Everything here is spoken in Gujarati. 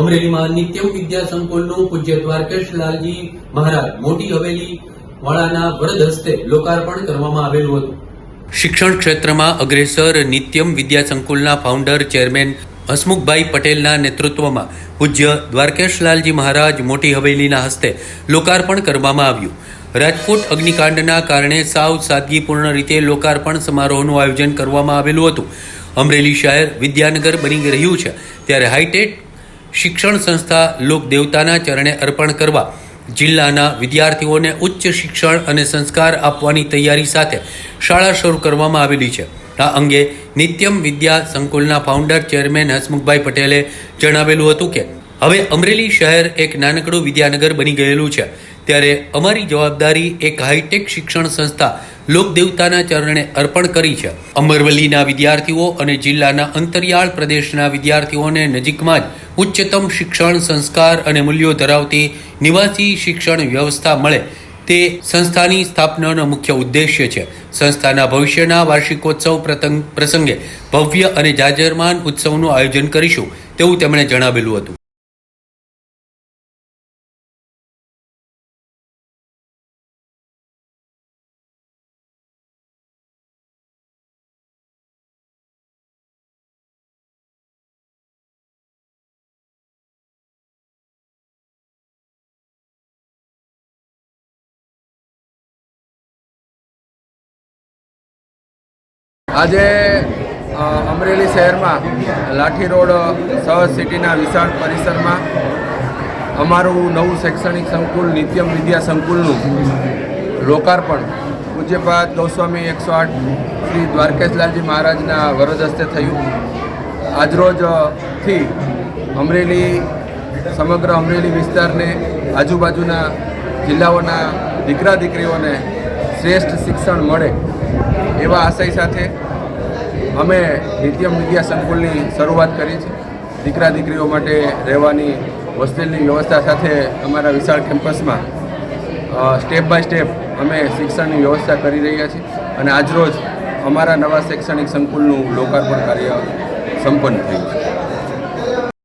અમરેલીમાં નિત્યમ વિદ્યા સંકુલનું પૂજ્ય દ્વારકેશ લાલજી મહારાજ મોટી હવેલી વાળાના વરદ હસ્તે લોકાર્પણ કરવામાં આવેલું હતું। શિક્ષણ ક્ષેત્રમાં અગ્રેસર નિત્યમ વિદ્યા સંકુલના ફાઉન્ડર ચેરમેન હસમુખભાઈ પટેલના નેતૃત્વમાં પૂજ્ય દ્વારકેશ લાલજી મહારાજ મોટી હવેલીના હસ્તે લોકાર્પણ કરવામાં આવ્યું। રાજકોટ અગ્નિકાંડના કારણે સાવ સાદગીપૂર્ણ રીતે લોકાર્પણ સમારોહનું આયોજન કરવામાં આવેલું હતું। અમરેલી શહેર વિદ્યાનગર બની રહ્યું છે ત્યારે હાઈટેક શિક્ષણ સંસ્થા લોકદેવતાના ચરણે અર્પણ કરવા જિલ્લાના વિદ્યાર્થીઓને ઉચ્ચ શિક્ષણ અને સંસ્કાર આપવાની તૈયારી સાથે શાળા શરૂ કરવામાં આવેલી છે। આ અંગે નિત્યમ વિદ્યા સંકુલના ફાઉન્ડર ચેરમેન હસમુખભાઈ પટેલે જણાવેલું હતું કે હવે અમરેલી શહેર એક નાનકડું વિદ્યાનગર બની ગયેલું છે ત્યારે અમારી જવાબદારી એક હાઈટેક શિક્ષણ સંસ્થા લોકદેવતાના ચરણે અર્પણ કરી છે। અમરવલ્લીના વિદ્યાર્થીઓ અને જિલ્લાના અંતરિયાળ પ્રદેશના વિદ્યાર્થીઓને નજીકમાં જ ઉચ્ચતમ શિક્ષણ સંસ્કાર અને મૂલ્યો ધરાવતી નિવાસી શિક્ષણ વ્યવસ્થા મળે તે સંસ્થાની સ્થાપનાનો મુખ્ય ઉદ્દેશ્ય છે। સંસ્થાના ભવિષ્યના વાર્ષિકોત્સવ પ્રસંગે ભવ્ય અને જાજરમાન ઉત્સવનું આયોજન કરીશું તેવું તેમણે જણાવેલું હતું। આજે અમરેલી શહેરમાં લાઠી રોડ સહજ સિટીના વિશાળ પરિસરમાં અમારું નવું શૈક્ષણિક સંકુલ નિત્યમ વિદ્યા સંકુલનું લોકાર્પણ પૂજ્યપાદ ગૌસ્વામી 108 શ્રી દ્વારકેશલાલજી મહારાજના વરદ હસ્તે થયું। આજરોજથી અમરેલી સમગ્ર અમરેલી વિસ્તારને આજુબાજુના જિલ્લાઓના દીકરા દીકરીઓને શ્રેષ્ઠ શિક્ષણ મળે એવા આશય સાથે અમે નિત્યમ વિદ્યા સંકુલની શરૂઆત કરી છે। દીકરા દીકરીઓ માટે રહેવાની હોસ્ટેલની વ્યવસ્થા સાથે અમારા વિશાળ કેમ્પસમાં સ્ટેપ બાય સ્ટેપ અમે શિક્ષણની વ્યવસ્થા કરી રહ્યા છીએ અને આજરોજ અમારા નવા શૈક્ષણિક સંકુલનું લોકાર્પણ કાર્ય સંપન્ન થયું છે।